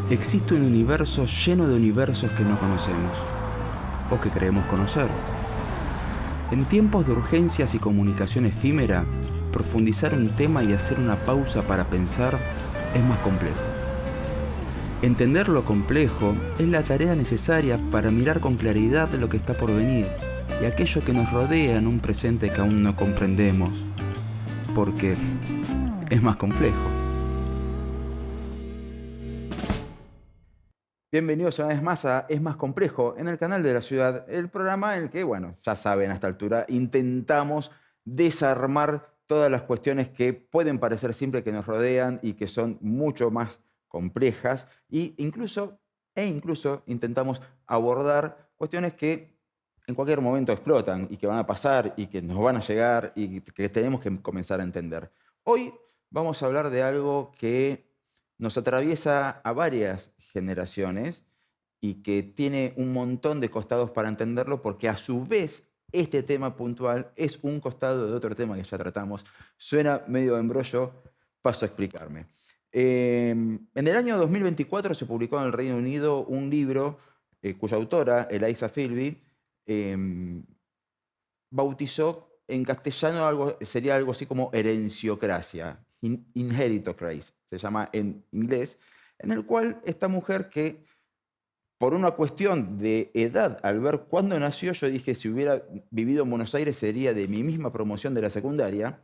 Existe un universo lleno de universos que no conocemos, o que creemos conocer. En tiempos de urgencias y comunicación efímera, profundizar un tema y hacer una pausa para pensar es más complejo. Entender lo complejo es la tarea necesaria para mirar con claridad lo que está por venir y aquello que nos rodea en un presente que aún no comprendemos, porque es más complejo. Bienvenidos una vez más a Es Más Complejo, en el canal de la ciudad, el programa en el que, bueno, ya saben a esta altura, intentamos desarmar todas las cuestiones que pueden parecer simples que nos rodean y que son mucho más complejas incluso intentamos abordar cuestiones que en cualquier momento explotan y que van a pasar y que nos van a llegar y que tenemos que comenzar a entender. Hoy vamos a hablar de algo que nos atraviesa a varias generaciones y que tiene un montón de costados para entenderlo, porque a su vez este tema puntual es un costado de otro tema que ya tratamos. Suena medio embrollo, paso a explicarme. En el año 2024 se publicó en el Reino Unido un libro cuya autora, Eliza Filby, em, bautizó en castellano sería algo así como herenciocracia, inheritocracy, se llama en inglés, en el cual esta mujer que por una cuestión de edad, al ver cuándo nació, yo dije, si hubiera vivido en Buenos Aires sería de mi misma promoción de la secundaria,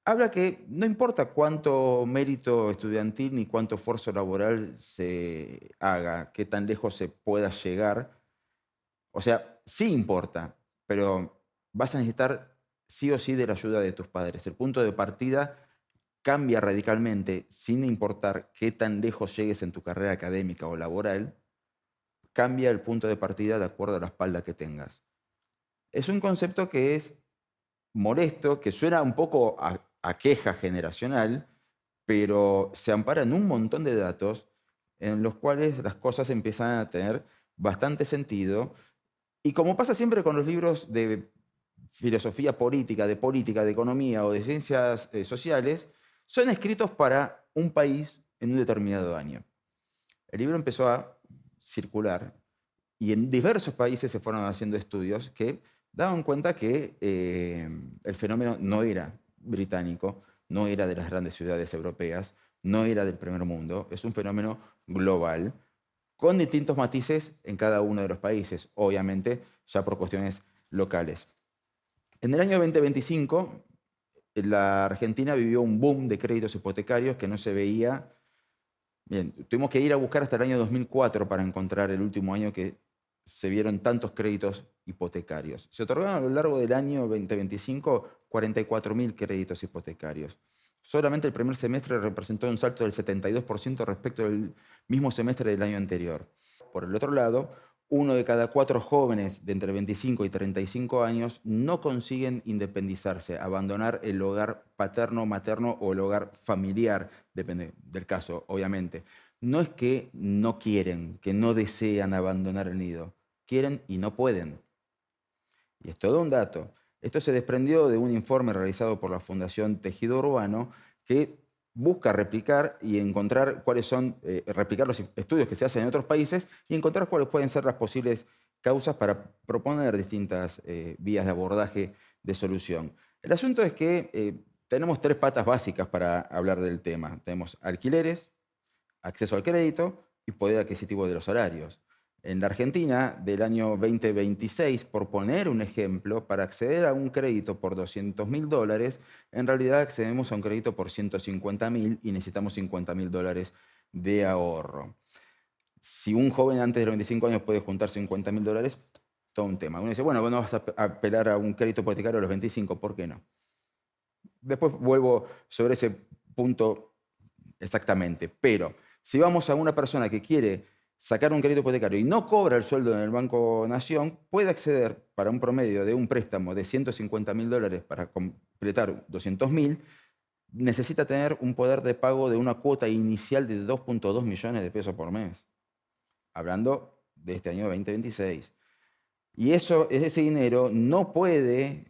habla que no importa cuánto mérito estudiantil ni cuánto esfuerzo laboral se haga, qué tan lejos se pueda llegar, o sea, sí importa, pero vas a necesitar sí o sí de la ayuda de tus padres. El punto de partida cambia radicalmente, sin importar qué tan lejos llegues en tu carrera académica o laboral, cambia el punto de partida de acuerdo a la espalda que tengas. Es un concepto que es molesto, que suena un poco a queja generacional, pero se ampara en un montón de datos en los cuales las cosas empiezan a tener bastante sentido. Y como pasa siempre con los libros de filosofía política, de economía o de ciencias sociales, son escritos para un país en un determinado año. El libro empezó a circular y en diversos países se fueron haciendo estudios que daban cuenta que el fenómeno no era británico, no era de las grandes ciudades europeas, no era del primer mundo, es un fenómeno global, con distintos matices en cada uno de los países, obviamente ya por cuestiones locales. En el año 2025, la Argentina vivió un boom de créditos hipotecarios que no se veía. Bien, tuvimos que ir a buscar hasta el año 2004 para encontrar el último año que se vieron tantos créditos hipotecarios. Se otorgaron a lo largo del año 2025 44.000 créditos hipotecarios. Solamente el primer semestre representó un salto del 72% respecto del mismo semestre del año anterior. Por el otro lado, uno de cada 4 jóvenes de entre 25 y 35 años no consiguen independizarse, abandonar el hogar paterno, materno o el hogar familiar, depende del caso, obviamente. No es que no quieren, que no desean abandonar el nido, quieren y no pueden. Y es todo un dato. Esto se desprendió de un informe realizado por la Fundación Tejido Urbano que busca replicar y encontrar replicar los estudios que se hacen en otros países y encontrar cuáles pueden ser las posibles causas para proponer distintas vías de abordaje de solución. El asunto es que tenemos 3 patas básicas para hablar del tema. Tenemos alquileres, acceso al crédito y poder adquisitivo de los salarios. En la Argentina, del año 2026, por poner un ejemplo, para acceder a un crédito por $200.000, en realidad accedemos a un crédito por 150.000 y necesitamos $50.000 de ahorro. Si un joven antes de los 25 años puede juntar $50.000, todo un tema. Uno dice, bueno, no vas a apelar a un crédito hipotecario a los 25, ¿por qué no? Después vuelvo sobre ese punto exactamente, pero si vamos a una persona que quiere sacar un crédito hipotecario y no cobra el sueldo en el Banco Nación, puede acceder para un promedio de un préstamo de $150.000 para completar 200.000, necesita tener un poder de pago de una cuota inicial de 2.2 millones de pesos por mes, hablando de este año 2026. Y ese dinero no puede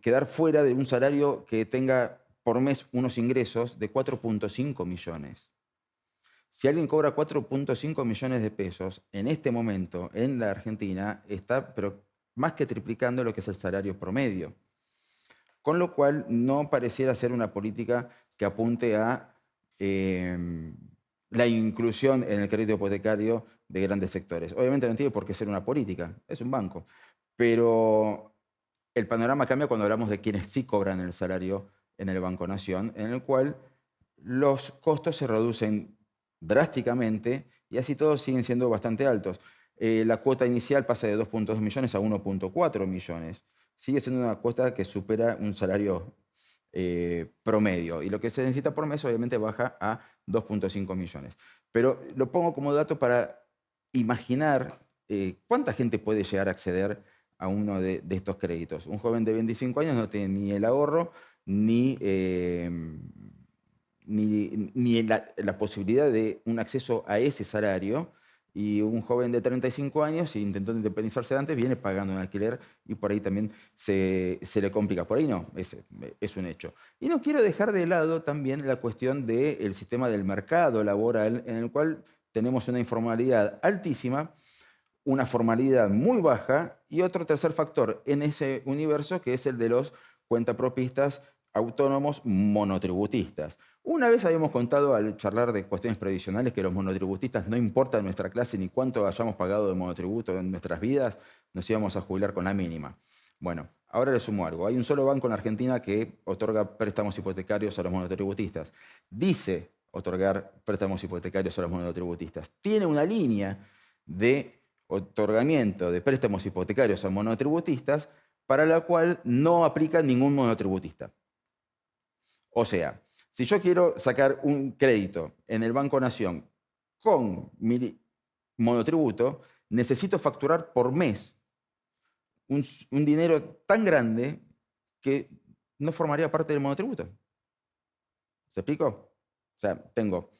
quedar fuera de un salario que tenga por mes unos ingresos de 4.5 millones. Si alguien cobra 4,5 millones de pesos, en este momento en la Argentina está pero más que triplicando lo que es el salario promedio. Con lo cual no pareciera ser una política que apunte a la inclusión en el crédito hipotecario de grandes sectores. Obviamente no tiene por qué ser una política, es un banco. Pero el panorama cambia cuando hablamos de quienes sí cobran el salario en el Banco Nación, en el cual los costos se reducen drásticamente y así todos siguen siendo bastante altos. La cuota inicial pasa de 2,2 millones a 1,4 millones. Sigue siendo una cuota que supera un salario promedio y lo que se necesita por mes obviamente baja a 2,5 millones. Pero lo pongo como dato para imaginar cuánta gente puede llegar a acceder a uno de estos créditos. Un joven de 25 años no tiene ni el ahorro ni la posibilidad de un acceso a ese salario, y un joven de 35 años, si intentó independizarse antes, viene pagando un alquiler y por ahí también se le complica. Por ahí no, es un hecho. Y no quiero dejar de lado también la cuestión del sistema del mercado laboral, en el cual tenemos una informalidad altísima, una formalidad muy baja y otro tercer factor en ese universo que es el de los cuentapropistas autónomos monotributistas. Una vez habíamos contado al charlar de cuestiones previsionales que los monotributistas, no importa nuestra clase ni cuánto hayamos pagado de monotributo en nuestras vidas, nos íbamos a jubilar con la mínima. Bueno, ahora le sumo algo. Hay un solo banco en Argentina que otorga préstamos hipotecarios a los monotributistas. Dice otorgar préstamos hipotecarios a los monotributistas. Tiene una línea de otorgamiento de préstamos hipotecarios a monotributistas para la cual no aplica ningún monotributista. O sea, si yo quiero sacar un crédito en el Banco Nación con mi monotributo, necesito facturar por mes un dinero tan grande que no formaría parte del monotributo. ¿Se explicó? O sea, tengo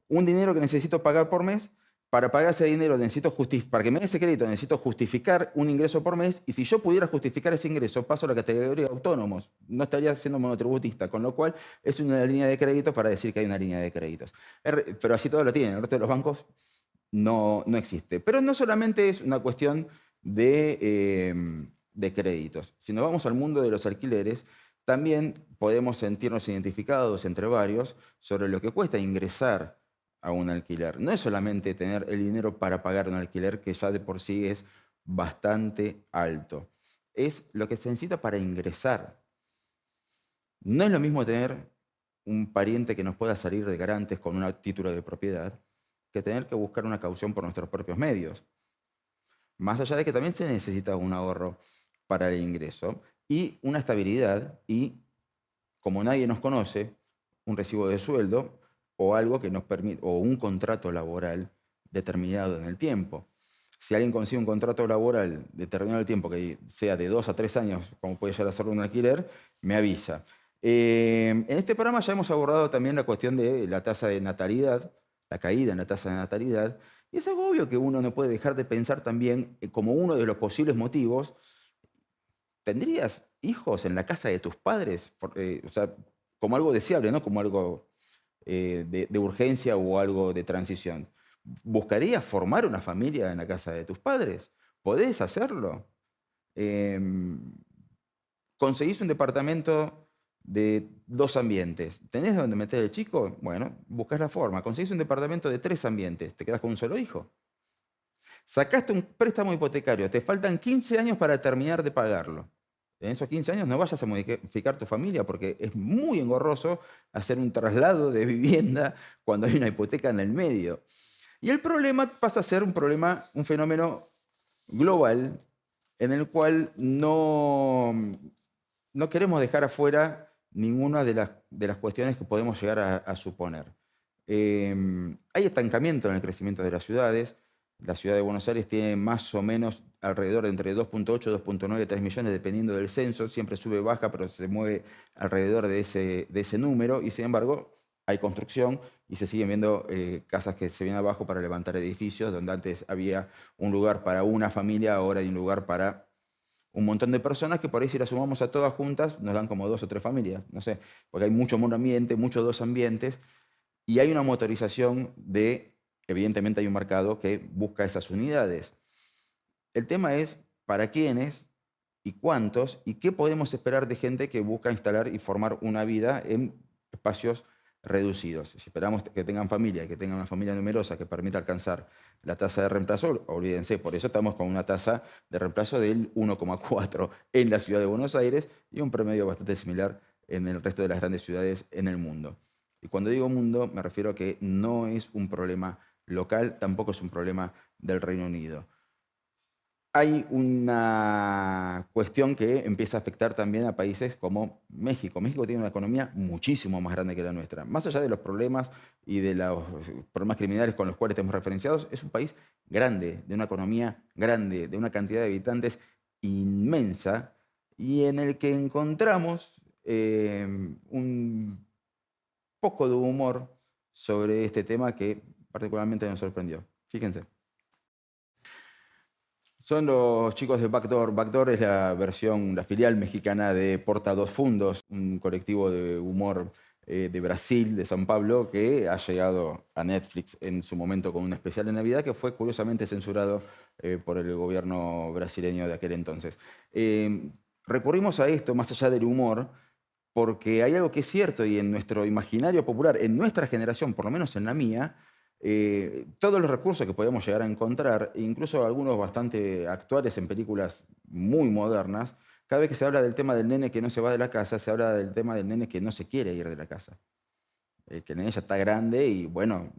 un dinero que necesito pagar por mes. Para pagar ese dinero para que me dé ese crédito necesito justificar un ingreso por mes, y si yo pudiera justificar ese ingreso paso a la categoría de autónomos, no estaría siendo monotributista, con lo cual es una línea de crédito para decir que hay una línea de créditos. Pero así todo lo tienen, el resto de los bancos no existe. Pero no solamente es una cuestión de créditos. Si nos vamos al mundo de los alquileres, también podemos sentirnos identificados entre varios sobre lo que cuesta ingresar a un alquiler. No es solamente tener el dinero para pagar un alquiler, que ya de por sí es bastante alto. Es lo que se necesita para ingresar. No es lo mismo tener un pariente que nos pueda salir de garantes con un título de propiedad que tener que buscar una caución por nuestros propios medios. Más allá de que también se necesita un ahorro para el ingreso y una estabilidad y, como nadie nos conoce, un recibo de sueldo o algo que nos permite, o un contrato laboral determinado en el tiempo. Si alguien consigue un contrato laboral determinado en el tiempo, que sea de 2 a 3 años, como puede llegar a ser un alquiler, me avisa. En este programa ya hemos abordado también la cuestión de la tasa de natalidad, la caída en la tasa de natalidad, y es algo obvio que uno no puede dejar de pensar también como uno de los posibles motivos. ¿Tendrías hijos en la casa de tus padres? O sea, como algo deseable, ¿no? Como algo de urgencia o algo de transición. ¿Buscarías formar una familia en la casa de tus padres? ¿Podés hacerlo? Em, ¿Conseguís un departamento de 2 ambientes? ¿Tenés donde meter el chico? Bueno, buscás la forma. ¿Conseguís un departamento de 3 ambientes? ¿Te quedás con un solo hijo? Sacaste un préstamo hipotecario, te faltan 15 años para terminar de pagarlo. En esos 15 años no vayas a modificar tu familia porque es muy engorroso hacer un traslado de vivienda cuando hay una hipoteca en el medio. Y el problema pasa a ser un fenómeno global en el cual no queremos dejar afuera ninguna de las cuestiones que podemos llegar a suponer. Hay estancamiento en el crecimiento de las ciudades. La ciudad de Buenos Aires tiene más o menos alrededor de entre 2,8, 2,9, 3 millones, dependiendo del censo. Siempre sube, baja, pero se mueve alrededor de ese número. Y sin embargo, hay construcción y se siguen viendo casas que se vienen abajo para levantar edificios, donde antes había un lugar para una familia, ahora hay un lugar para un montón de personas que por ahí si las sumamos a todas juntas nos dan como 2 o 3 familias. No sé, porque hay mucho monoambiente, muchos dos ambientes, y hay una motorización de evidentemente hay un mercado que busca esas unidades. El tema es para quiénes y cuántos y qué podemos esperar de gente que busca instalar y formar una vida en espacios reducidos. Si esperamos que tengan familia, que tengan una familia numerosa que permita alcanzar la tasa de reemplazo, olvídense, por eso estamos con una tasa de reemplazo del 1,4 en la ciudad de Buenos Aires y un promedio bastante similar en el resto de las grandes ciudades en el mundo. Y cuando digo mundo, me refiero a que no es un problema local, tampoco es un problema del Reino Unido. Hay una cuestión que empieza a afectar también a países como México. México tiene una economía muchísimo más grande que la nuestra. Más allá de los problemas y de los problemas criminales con los cuales estamos referenciados, es un país grande, de una economía grande, de una cantidad de habitantes inmensa y en el que encontramos un poco de humor sobre este tema que particularmente nos sorprendió. Fíjense. Son los chicos de Backdoor. Backdoor es la versión, la filial mexicana de Porta dos Fundos, un colectivo de humor de Brasil, de São Paulo, que ha llegado a Netflix en su momento con un especial de Navidad que fue curiosamente censurado por el gobierno brasileño de aquel entonces. Recurrimos a esto, más allá del humor, porque hay algo que es cierto y en nuestro imaginario popular, en nuestra generación, por lo menos en la mía, todos los recursos que podemos llegar a encontrar, incluso algunos bastante actuales en películas muy modernas, cada vez que se habla del tema del nene que no se va de la casa, se habla del tema del nene que no se quiere ir de la casa. Que el nene ya está grande y bueno,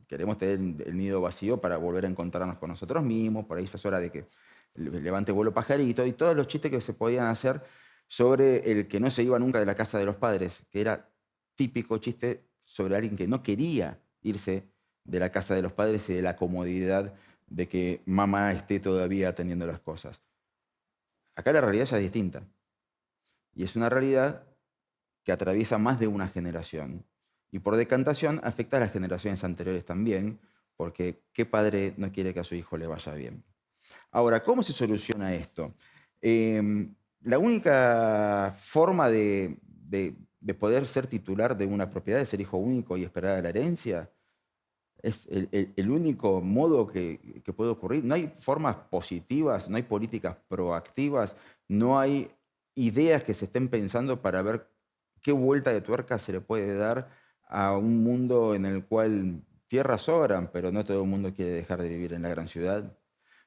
queremos tener el nido vacío para volver a encontrarnos con nosotros mismos, por ahí es hora de que levante vuelo pajarito y todos los chistes que se podían hacer sobre el que no se iba nunca de la casa de los padres, que era típico chiste sobre alguien que no quería irse de la casa de los padres y de la comodidad de que mamá esté todavía atendiendo las cosas. Acá la realidad ya es distinta. Y es una realidad que atraviesa más de una generación. Y por decantación afecta a las generaciones anteriores también, porque ¿qué padre no quiere que a su hijo le vaya bien? Ahora, ¿cómo se soluciona esto? La única forma de poder ser titular de una propiedad, de ser hijo único y esperar a la herencia, es el único modo que puede ocurrir. No hay formas positivas, no hay políticas proactivas, no hay ideas que se estén pensando para ver qué vuelta de tuerca se le puede dar a un mundo en el cual tierras sobran, pero no todo el mundo quiere dejar de vivir en la gran ciudad.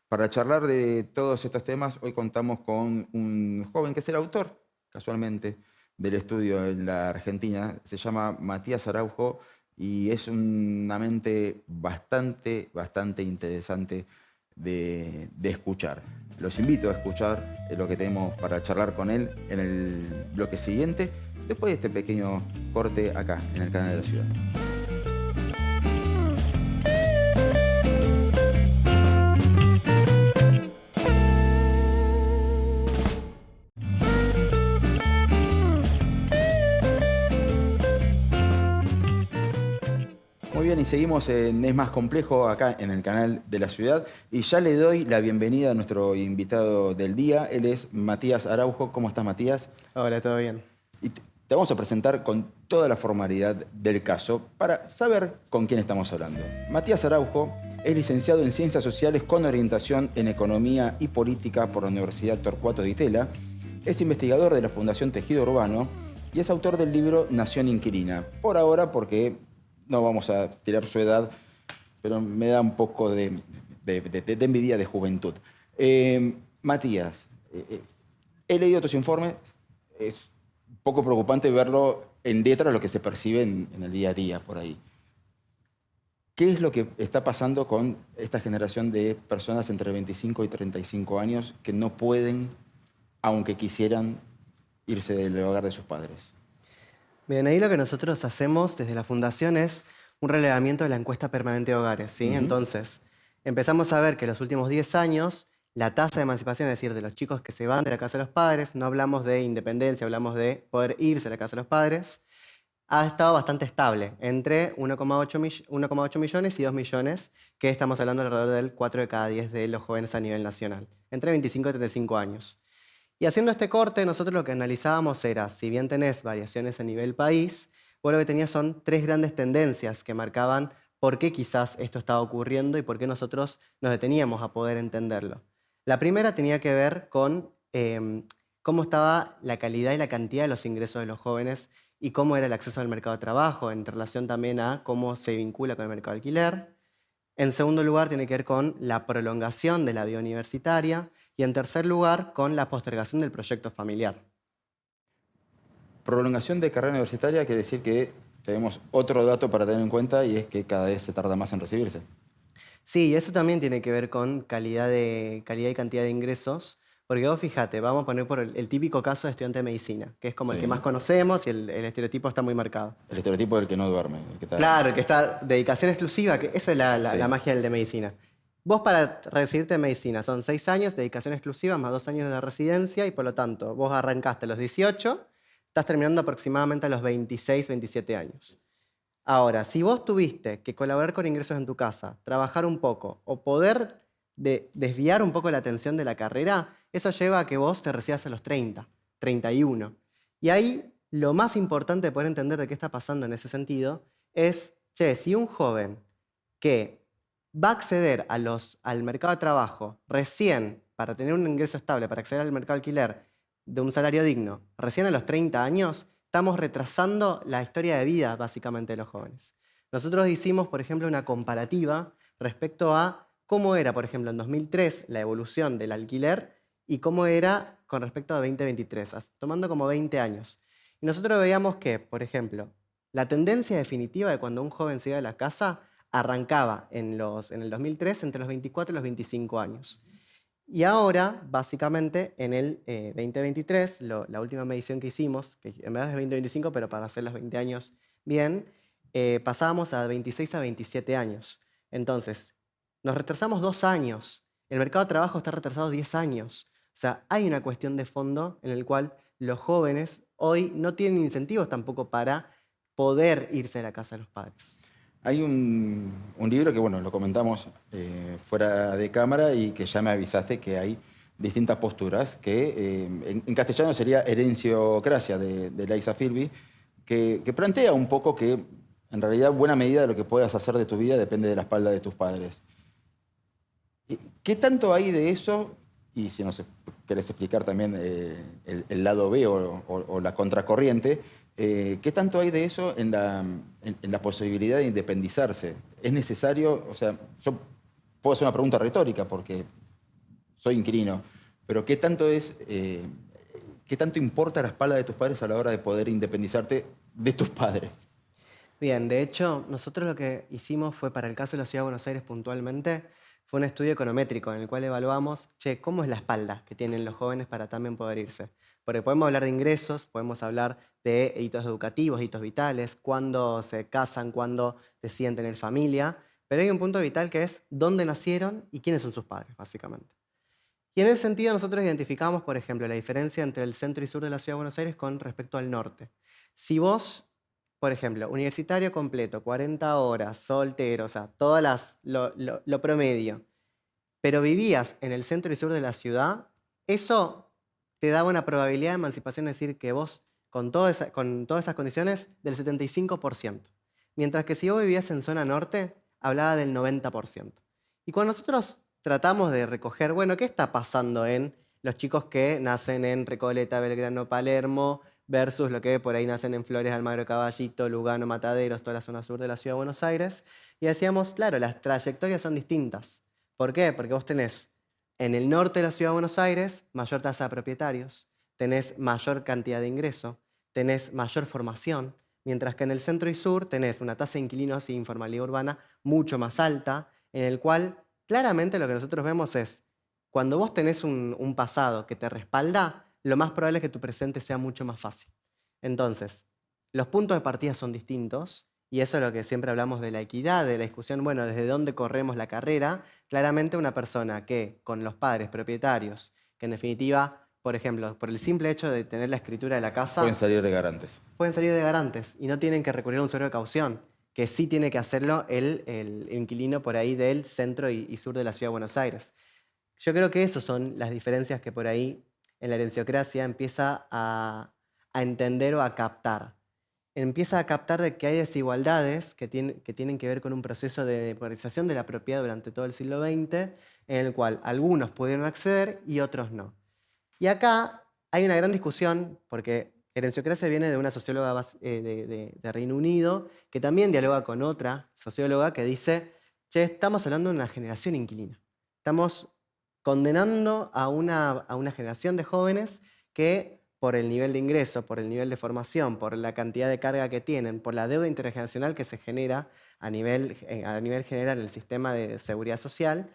Para charlar de todos estos temas, hoy contamos con un joven que es el autor, casualmente, del estudio en la Argentina. Se llama Matías Araujo y es una mente bastante, bastante interesante de escuchar. Los invito a escuchar lo que tenemos para charlar con él en el bloque siguiente, después de este pequeño corte acá, en el canal de la ciudad. Muy bien, y seguimos en Es Más Complejo acá en el canal de la ciudad. Y ya le doy la bienvenida a nuestro invitado del día. Él es Matías Araujo. ¿Cómo estás, Matías? Hola, ¿todo bien? Y te vamos a presentar con toda la formalidad del caso para saber con quién estamos hablando. Matías Araujo es licenciado en Ciencias Sociales con orientación en Economía y Política por la Universidad Torcuato Di Tella. Es investigador de la Fundación Tejido Urbano y es autor del libro Nación Inquilina. Por ahora, porque no vamos a tirar su edad, pero me da un poco de envidia de juventud. Matías, he leído tus informes, es un poco preocupante verlo en letra de lo que se percibe en el día a día por ahí. ¿Qué es lo que está pasando con esta generación de personas entre 25 y 35 años que no pueden, aunque quisieran, irse del hogar de sus padres? Bien, ahí lo que nosotros hacemos desde la Fundación es un relevamiento de la encuesta permanente de hogares, ¿sí? Entonces, empezamos a ver que en los últimos 10 años la tasa de emancipación, es decir, de los chicos que se van de la casa de los padres, no hablamos de independencia, hablamos de poder irse de la casa de los padres, ha estado bastante estable, entre 1,8 millones y 2 millones, que estamos hablando alrededor del 4 de cada 10 de los jóvenes a nivel nacional, entre 25 y 35 años. Y haciendo este corte, nosotros lo que analizábamos era, si bien tenés variaciones a nivel país, vos lo que tenías son tres grandes tendencias que marcaban por qué quizás esto estaba ocurriendo y por qué nosotros nos deteníamos a poder entenderlo. La primera tenía que ver con cómo estaba la calidad y la cantidad de los ingresos de los jóvenes y cómo era el acceso al mercado de trabajo en relación también a cómo se vincula con el mercado de alquiler. En segundo lugar, tiene que ver con la prolongación de la vida universitaria y en tercer lugar, con la postergación del proyecto familiar. Prolongación de carrera universitaria quiere decir que tenemos otro dato para tener en cuenta y es que cada vez se tarda más en recibirse. Sí, eso también tiene que ver con calidad y cantidad de ingresos, porque vos fíjate, vamos a poner por el típico caso de estudiante de medicina, que es como el que más Sí. conocemos y el estereotipo está muy marcado. El estereotipo del que no duerme, el que está... Claro, el que está dedicación exclusiva, que esa es la Sí. magia del de medicina. Vos para recibirte en medicina son 6 años, dedicación exclusiva, más 2 años de residencia, y por lo tanto, vos arrancaste a los 18, estás terminando aproximadamente a los 26, 27 años. Ahora, si vos tuviste que colaborar con ingresos en tu casa, trabajar un poco o poder desviar un poco la atención de la carrera, eso lleva a que vos te recibas a los 30, 31. Y ahí lo más importante de poder entender de qué está pasando en ese sentido es, che, si un joven que va a acceder al mercado de trabajo recién para tener un ingreso estable, para acceder al mercado de alquiler de un salario digno, recién a los 30 años, estamos retrasando la historia de vida básicamente de los jóvenes. Nosotros hicimos, por ejemplo, una comparativa respecto a cómo era, por ejemplo, en 2003 la evolución del alquiler y cómo era con respecto a 2023, tomando como 20 años. Y nosotros veíamos que, por ejemplo, la tendencia definitiva de cuando un joven se iba de la casa arrancaba en el 2003 entre los 24 y los 25 años. Y ahora, básicamente, en el 2023, la última medición que hicimos, que en verdad es 2025, pero para hacer los 20 años bien, pasábamos a 26 a 27 años. Entonces, nos retrasamos 2 años. El mercado de trabajo está retrasado 10 años. O sea, hay una cuestión de fondo en el cual los jóvenes hoy no tienen incentivos tampoco para poder irse de la casa de los padres. Hay un libro que, bueno, lo comentamos fuera de cámara y que ya me avisaste que hay distintas posturas, que en castellano sería Herenciocracia de Liza Philby, que plantea un poco que en realidad buena medida de lo que puedas hacer de tu vida depende de la espalda de tus padres. ¿Qué tanto hay de eso? Y si nos querés explicar también el lado B o la contracorriente, ¿qué tanto hay de eso en la posibilidad de independizarse? ¿Es necesario? O sea, yo puedo hacer una pregunta retórica porque soy inquilino, pero ¿qué tanto importa la espalda de tus padres a la hora de poder independizarte de tus padres? Bien, de hecho, nosotros lo que hicimos fue, para el caso de la Ciudad de Buenos Aires puntualmente, fue un estudio econométrico en el cual evaluamos, che, ¿cómo es la espalda que tienen los jóvenes para también poder irse? Porque podemos hablar de ingresos, podemos hablar de hitos educativos, hitos vitales, cuándo se casan, cuándo deciden tener familia, pero hay un punto vital que es dónde nacieron y quiénes son sus padres, básicamente. Y en ese sentido nosotros identificamos, por ejemplo, la diferencia entre el centro y sur de la Ciudad de Buenos Aires con respecto al norte. Si vos, por ejemplo, universitario completo, 40 horas, soltero, o sea, lo promedio, pero vivías en el centro y sur de la ciudad, eso te daba una probabilidad de emancipación, es decir, que vos, con todas esas condiciones, del 75%. Mientras que si vos vivías en zona norte, hablaba del 90%. Y cuando nosotros tratamos de recoger, bueno, ¿qué está pasando en los chicos que nacen en Recoleta, Belgrano, Palermo, versus lo que por ahí nacen en Flores, Almagro, Caballito, Lugano, Mataderos, toda la zona sur de la Ciudad de Buenos Aires? Y decíamos, claro, las trayectorias son distintas. ¿Por qué? Porque vos tenés en el norte de la Ciudad de Buenos Aires mayor tasa de propietarios, tenés mayor cantidad de ingreso, tenés mayor formación, mientras que en el centro y sur tenés una tasa de inquilinos y informalidad urbana mucho más alta, en el cual claramente lo que nosotros vemos es, cuando vos tenés un pasado que te respalda, lo más probable es que tu presente sea mucho más fácil. Entonces, los puntos de partida son distintos, y eso es lo que siempre hablamos de la equidad, de la discusión, bueno, desde dónde corremos la carrera. Claramente una persona que con los padres propietarios, que en definitiva, por ejemplo, por el simple hecho de tener la escritura de la Pueden casa, salir de garantes. pueden salir de garantes y no tienen que recurrir a un seguro de caución, que sí tiene que hacerlo el inquilino por ahí del centro y sur de la Ciudad de Buenos Aires. Yo creo que esas son las diferencias que por ahí en la herenciocracia empieza a entender o a captar. empieza a captar de que hay desigualdades que tienen que ver con un proceso de depolarización de la propiedad durante todo el siglo XX, en el cual algunos pudieron acceder y otros no. Y acá hay una gran discusión, porque Herenciocracia viene de una socióloga de Reino Unido, que también dialoga con otra socióloga que dice, che, estamos hablando de una generación inquilina. Estamos condenando a una generación de jóvenes que por el nivel de ingreso, por el nivel de formación, por la cantidad de carga que tienen, por la deuda intergeneracional que se genera a nivel general en el sistema de seguridad social,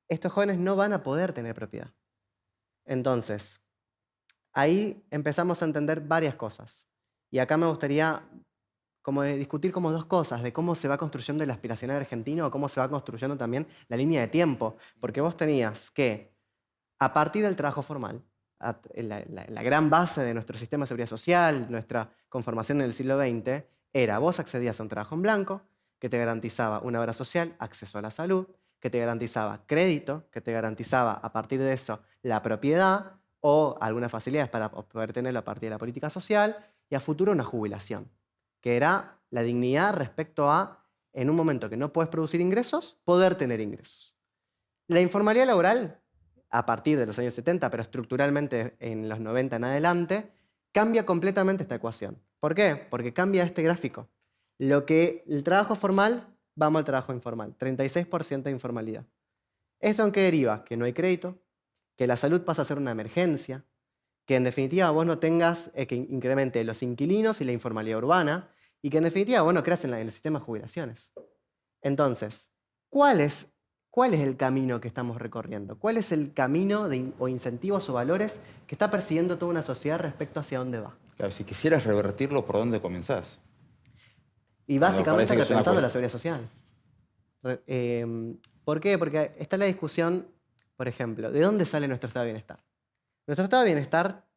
estos jóvenes no van a poder tener propiedad. Entonces, ahí empezamos a entender varias cosas. Y acá me gustaría discutir como dos cosas, de cómo se va construyendo el aspiracional argentino o cómo se va construyendo también la línea de tiempo. Porque vos tenías que, a partir del trabajo formal, la gran base de nuestro sistema de seguridad social, nuestra conformación en el siglo XX, era vos accedías a un trabajo en blanco que te garantizaba una obra social, acceso a la salud, que te garantizaba crédito, que te garantizaba a partir de eso la propiedad o algunas facilidades para poder tenerlo a partir de la política social y a futuro una jubilación, que era la dignidad respecto a, en un momento que no puedes producir ingresos, poder tener ingresos. La informalidad laboral, a partir de los años 70, pero estructuralmente en los 90 en adelante, cambia completamente esta ecuación. ¿Por qué? Porque cambia este gráfico. El trabajo formal, vamos al trabajo informal, 36% de informalidad. ¿Esto en qué deriva? Que no hay crédito, que la salud pasa a ser una emergencia, que en definitiva vos no tengas que incremente los inquilinos y la informalidad urbana, y que en definitiva vos no creas en el sistema de jubilaciones. Entonces, ¿cuál es el camino que estamos recorriendo? ¿Cuál es el camino o incentivos o valores que está persiguiendo toda una sociedad respecto hacia dónde va? Claro, si quisieras revertirlo, ¿por dónde comenzás? Y Me básicamente parece que es una repensando la seguridad social. ¿Por qué? Porque está la discusión, por ejemplo, ¿de dónde sale nuestro estado de bienestar? Nuestro estado de bienestar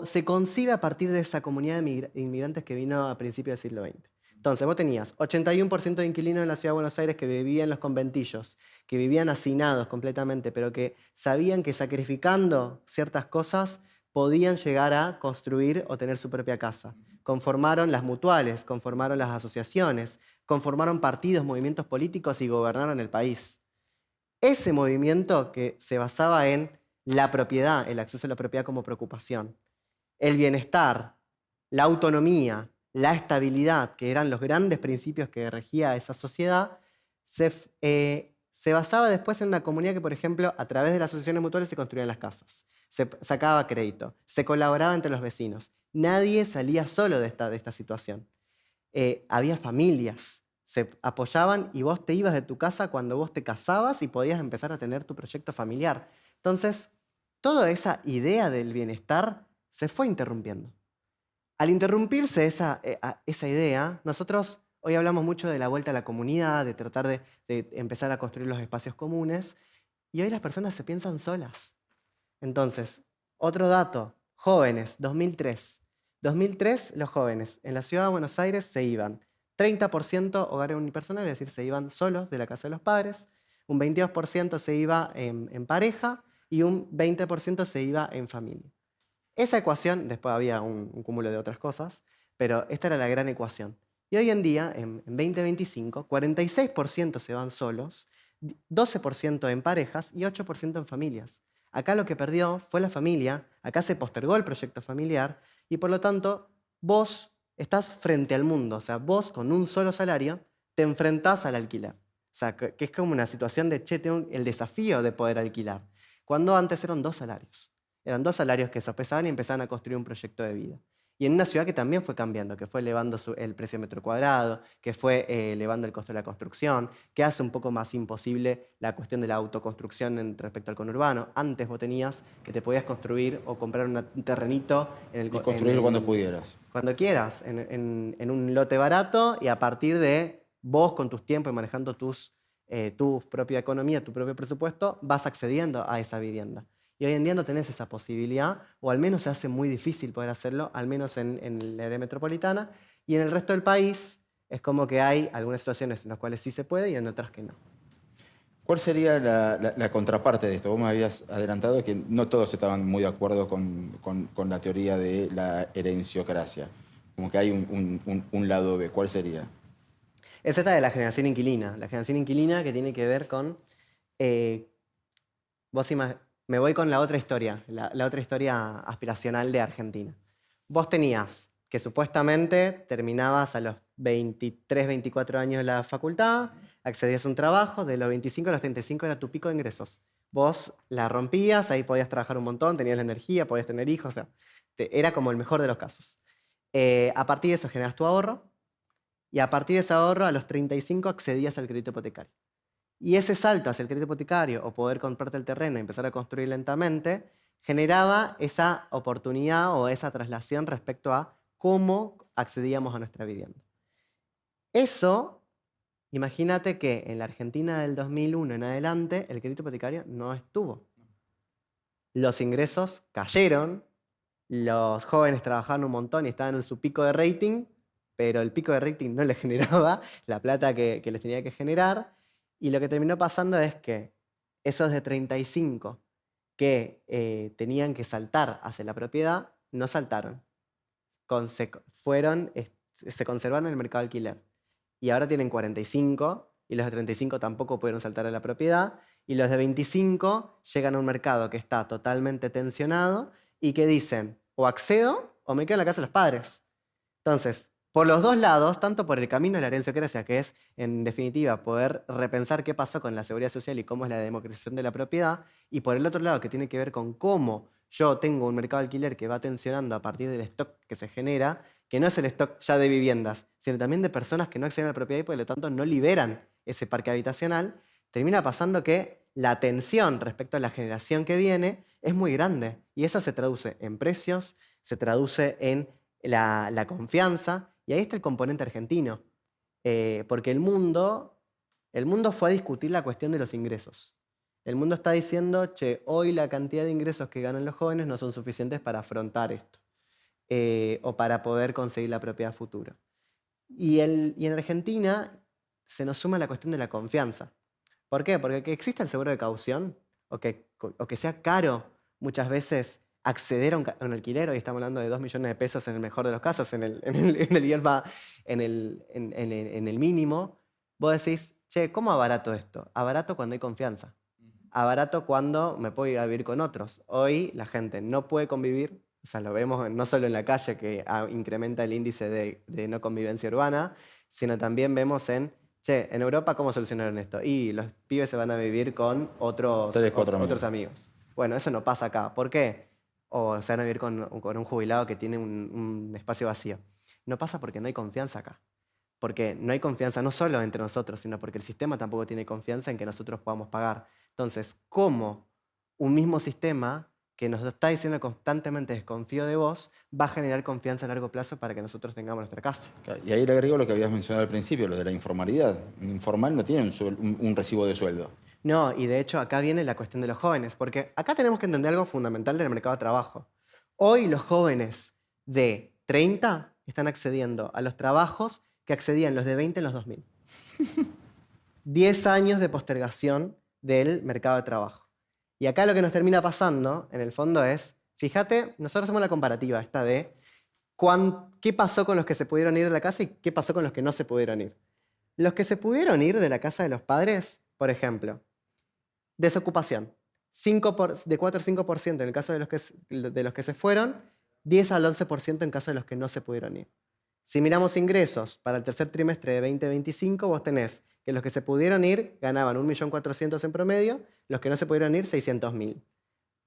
se concibe a partir de esa comunidad de inmigrantes que vino a principios del siglo XX. Entonces, vos tenías 81% de inquilinos en la Ciudad de Buenos Aires que vivían en los conventillos, que vivían hacinados completamente, pero que sabían que sacrificando ciertas cosas podían llegar a construir o tener su propia casa. Conformaron las mutuales, conformaron las asociaciones, conformaron partidos, movimientos políticos y gobernaron el país. Ese movimiento que se basaba en la propiedad, el acceso a la propiedad como preocupación, el bienestar, la autonomía, la estabilidad, que eran los grandes principios que regía esa sociedad, se basaba después en una comunidad que, por ejemplo, a través de las asociaciones mutuales se construían las casas, se sacaba crédito, se colaboraba entre los vecinos. Nadie salía solo de esta situación. Había familias, se apoyaban y vos te ibas de tu casa cuando vos te casabas y podías empezar a tener tu proyecto familiar. Entonces, toda esa idea del bienestar se fue interrumpiendo. Al interrumpirse esa idea, nosotros hoy hablamos mucho de la vuelta a la comunidad, de tratar de empezar a construir los espacios comunes, y hoy las personas se piensan solas. Entonces, otro dato, jóvenes, 2003. 2003, los jóvenes en la Ciudad de Buenos Aires se iban 30% hogares unipersonales, es decir, se iban solos de la casa de los padres, un 22% se iba en pareja y un 20% se iba en familia. Esa ecuación, después había un cúmulo de otras cosas, pero esta era la gran ecuación. Y hoy en día, en 2025, 46% se van solos, 12% en parejas y 8% en familias. Acá lo que perdió fue la familia, acá se postergó el proyecto familiar y por lo tanto vos estás frente al mundo, o sea, vos con un solo salario te enfrentás al alquiler. O sea, que es como una situación de, che, tengo el desafío de poder alquilar, cuando antes eran 2 salarios. Eran 2 salarios que sopesaban y empezaban a construir un proyecto de vida. Y en una ciudad que también fue cambiando, que fue elevando el precio de metro cuadrado, que fue elevando el costo de la construcción, que hace un poco más imposible la cuestión de la autoconstrucción respecto al conurbano. Antes vos tenías que te podías construir o comprar un terrenito Y construir cuando pudieras. cuando quieras, en un lote barato y a partir de vos con tus tiempos y manejando tu propia economía, tu propio presupuesto, vas accediendo a esa vivienda. Y hoy en día no tenés esa posibilidad, o al menos se hace muy difícil poder hacerlo, al menos en la área metropolitana. Y en el resto del país es como que hay algunas situaciones en las cuales sí se puede y en otras que no. ¿Cuál sería la contraparte de esto? Vos me habías adelantado que no todos estaban muy de acuerdo con la teoría de la herenciocracia. Como que hay un lado B. ¿Cuál sería? Es esta de la generación inquilina. La generación inquilina que tiene que ver con... eh, me voy con la otra historia, la otra historia aspiracional de Argentina. Vos tenías que supuestamente terminabas a los 23, 24 años de la facultad, accedías a un trabajo, de los 25 a los 35 era tu pico de ingresos. Vos la rompías, ahí podías trabajar un montón, tenías la energía, podías tener hijos, o sea, era como el mejor de los casos. A partir de eso generas tu ahorro, y a partir de ese ahorro, a los 35 accedías al crédito hipotecario. Y ese salto hacia el crédito hipotecario o poder comprarte el terreno y empezar a construir lentamente, generaba esa oportunidad o esa traslación respecto a cómo accedíamos a nuestra vivienda. Eso, imagínate que en la Argentina del 2001 en adelante, el crédito hipotecario no estuvo. Los ingresos cayeron, los jóvenes trabajaban un montón y estaban en su pico de rating, pero el pico de rating no les generaba la plata que les tenía que generar. Y lo que terminó pasando es que esos de 35 que tenían que saltar hacia la propiedad, no saltaron. Se conservaron en el mercado de alquiler. Y ahora tienen 45 y los de 35 tampoco pudieron saltar a la propiedad. Y los de 25 llegan a un mercado que está totalmente tensionado y que dicen, o accedo o me quedo en la casa de los padres. Entonces, por los dos lados, tanto por el camino de la herenciocracia, que es, en definitiva, poder repensar qué pasó con la seguridad social y cómo es la democratización de la propiedad, y por el otro lado, que tiene que ver con cómo yo tengo un mercado de alquiler que va tensionando a partir del stock que se genera, que no es el stock ya de viviendas, sino también de personas que no acceden a la propiedad y por lo tanto no liberan ese parque habitacional, termina pasando que la tensión respecto a la generación que viene es muy grande. Y eso se traduce en precios, se traduce en la confianza, y ahí está el componente argentino, porque el mundo fue a discutir la cuestión de los ingresos. El mundo está diciendo, che, hoy la cantidad de ingresos que ganan los jóvenes no son suficientes para afrontar esto, o para poder conseguir la propiedad futura. Y en Argentina se nos suma la cuestión de la confianza. ¿Por qué? Porque que exista el seguro de caución, o que sea caro muchas veces acceder a un alquiler, hoy estamos hablando de 2 millones de pesos en el mejor de los casos, en el mínimo, vos decís, che, ¿cómo abarato esto? Abarato cuando hay confianza. Abarato cuando me puedo ir a vivir con otros. Hoy la gente no puede convivir, o sea, lo vemos no solo en la calle, que incrementa el índice de no convivencia urbana, sino también vemos che, en Europa, ¿cómo solucionaron esto? Y los pibes se van a vivir con otros amigos. Bueno, eso no pasa acá. ¿Por qué? O se van a vivir con un jubilado que tiene un espacio vacío. No pasa porque no hay confianza acá. Porque no hay confianza no solo entre nosotros, sino porque el sistema tampoco tiene confianza en que nosotros podamos pagar. Entonces, ¿cómo un mismo sistema que nos está diciendo constantemente desconfío de vos va a generar confianza a largo plazo para que nosotros tengamos nuestra casa? Y ahí le agrego lo que habías mencionado al principio, lo de la informalidad. Un informal no tiene un recibo de sueldo. No, y de hecho acá viene la cuestión de los jóvenes, porque acá tenemos que entender algo fundamental del mercado de trabajo. Hoy los jóvenes de 30 están accediendo a los trabajos que accedían los de 20 en los 2000. 10 años de postergación del mercado de trabajo. Y acá lo que nos termina pasando, en el fondo, es, fíjate, nosotros hacemos la comparativa esta de qué pasó con los que se pudieron ir de la casa y qué pasó con los que no se pudieron ir. Los que se pudieron ir de la casa de los padres, por ejemplo, desocupación, de 4 al 5% en el caso de los que se fueron, 10 al 11% en caso de los que no se pudieron ir. Si miramos ingresos para el tercer trimestre de 2025, vos tenés que los que se pudieron ir ganaban 1.400.000 en promedio, los que no se pudieron ir 600.000.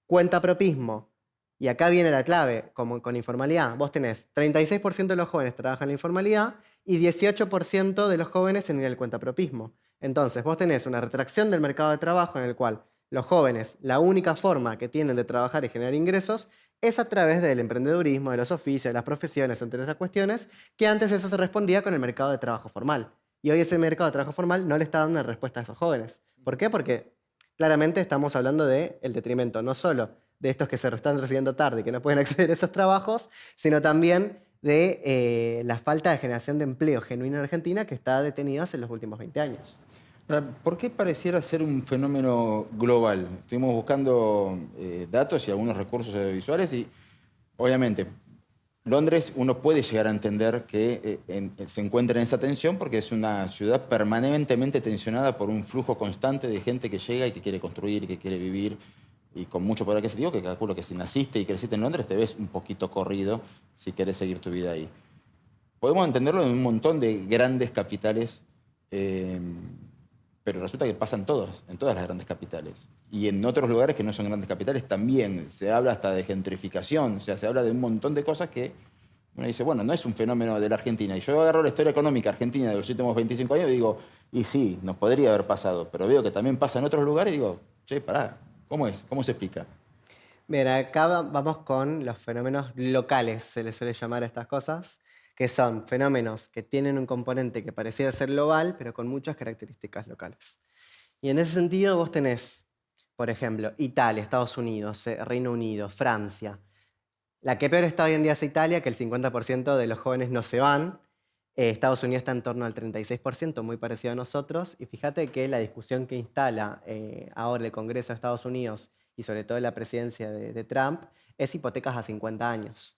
Cuenta propismo, y acá viene la clave, como con informalidad, vos tenés 36% de los jóvenes trabajan en la informalidad y 18% de los jóvenes en el cuentapropismo. Entonces, vos tenés una retracción del mercado de trabajo en el cual los jóvenes, la única forma que tienen de trabajar y generar ingresos es a través del emprendedurismo, de los oficios, de las profesiones, entre otras cuestiones, que antes eso se respondía con el mercado de trabajo formal. Y hoy ese mercado de trabajo formal no le está dando una respuesta a esos jóvenes. ¿Por qué? Porque claramente estamos hablando del detrimento no solo de estos que se están recibiendo tarde y que no pueden acceder a esos trabajos, sino también de la falta de generación de empleo genuino en Argentina que está detenida en los últimos 20 años. Ahora, ¿por qué pareciera ser un fenómeno global? Estuvimos buscando datos y algunos recursos audiovisuales y obviamente Londres uno puede llegar a entender que se encuentra en esa tensión porque es una ciudad permanentemente tensionada por un flujo constante de gente que llega y que quiere construir, que quiere vivir y con mucho poder adquisitivo, que calculo que si naciste y creciste en Londres te ves un poquito corrido si querés seguir tu vida ahí. Podemos entenderlo en un montón de grandes capitales, eh, pero resulta que pasan todos, en todas las grandes capitales. Y en otros lugares que no son grandes capitales también. Se habla hasta de gentrificación, o sea, se habla de un montón de cosas que uno dice, bueno, no es un fenómeno de la Argentina. Y yo agarro la historia económica argentina de los últimos 25 años y digo, y sí, nos podría haber pasado, pero veo que también pasa en otros lugares y digo, che, pará, ¿cómo es? ¿Cómo se explica? Bien, acá vamos con los fenómenos locales, se les suele llamar a estas cosas, que son fenómenos que tienen un componente que pareciera ser global, pero con muchas características locales. Y en ese sentido vos tenés, por ejemplo, Italia, Estados Unidos, Reino Unido, Francia. La que peor está hoy en día es Italia, que el 50% de los jóvenes no se van. Estados Unidos está en torno al 36%, muy parecido a nosotros. Y fíjate que la discusión que instala ahora el Congreso de Estados Unidos y sobre todo la presidencia de Trump es hipotecas a 50 años.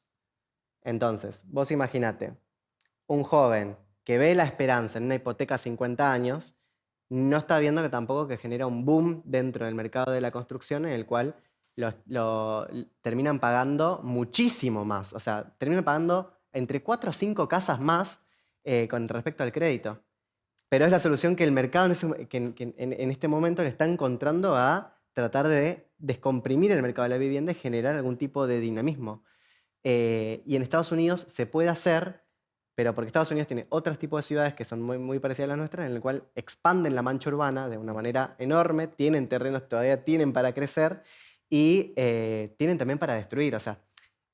Entonces, vos imaginate, un joven que ve la esperanza en una hipoteca a 50 años, no está viendo que tampoco que genera un boom dentro del mercado de la construcción en el cual terminan pagando muchísimo más. O sea, terminan pagando entre 4 o 5 casas más con respecto al crédito. Pero es la solución que el mercado en este momento le está encontrando a tratar de descomprimir el mercado de la vivienda y generar algún tipo de dinamismo. Y en Estados Unidos se puede hacer, pero porque Estados Unidos tiene otros tipos de ciudades que son muy, muy parecidas a las nuestras, en el cual expanden la mancha urbana de una manera enorme, tienen terrenos, todavía tienen para crecer y tienen también para destruir. O sea,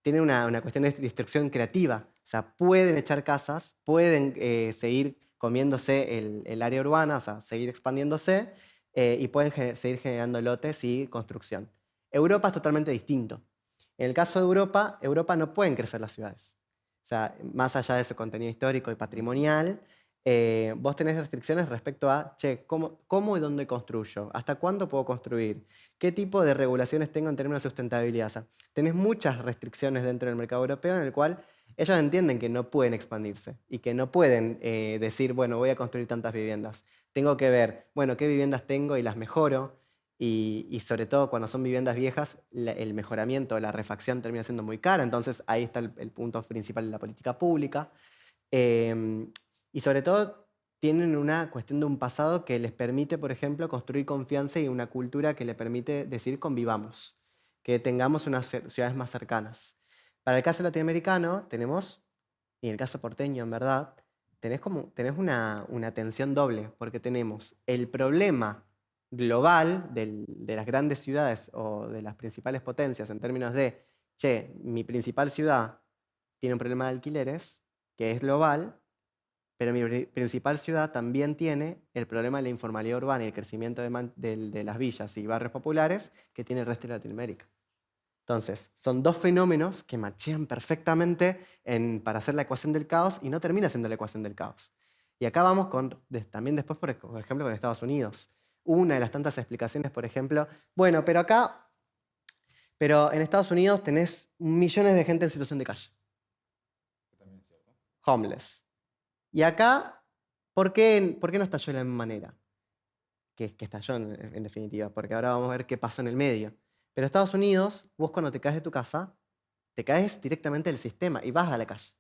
tienen una cuestión de destrucción creativa. O sea, pueden echar casas, pueden seguir comiéndose el área urbana, o sea, seguir expandiéndose y pueden seguir generando lotes y construcción. Europa es totalmente distinto. En el caso de Europa, Europa no pueden crecer las ciudades. O sea, más allá de su contenido histórico y patrimonial, vos tenés restricciones respecto a, che, ¿cómo y dónde construyo? ¿Hasta cuándo puedo construir? ¿Qué tipo de regulaciones tengo en términos de sustentabilidad? O sea, tenés muchas restricciones dentro del mercado europeo en el cual ellos entienden que no pueden expandirse y que no pueden decir, bueno, voy a construir tantas viviendas. Tengo que ver, bueno, qué viviendas tengo y las mejoro. Y sobre todo cuando son viviendas viejas, el mejoramiento, la refacción termina siendo muy cara, entonces ahí está el punto principal de la política pública. Em, y sobre todo tienen una cuestión de un pasado que les permite, por ejemplo, construir confianza y una cultura que le permite decir convivamos, que tengamos unas ciudades más cercanas. Para el caso latinoamericano tenemos, y en el caso porteño en verdad, tenés una tensión doble, porque tenemos el problema global de las grandes ciudades o de las principales potencias en términos de, che, mi principal ciudad tiene un problema de alquileres, que es global, pero mi principal ciudad también tiene el problema de la informalidad urbana y el crecimiento de las villas y barrios populares que tiene el resto de Latinoamérica. Entonces, son dos fenómenos que machean perfectamente para hacer la ecuación del caos y no termina siendo la ecuación del caos. Y acá vamos también después, por ejemplo, con Estados Unidos. Una de las tantas explicaciones, por ejemplo, bueno, pero en Estados Unidos tenés millones de gente en situación de calle, homeless. Y acá, ¿por qué no estalló de la misma manera que estalló en definitiva? Porque ahora vamos a ver qué pasó en el medio. Pero Estados Unidos, vos cuando te caes de tu casa, te caes directamente del sistema y vas a la calle.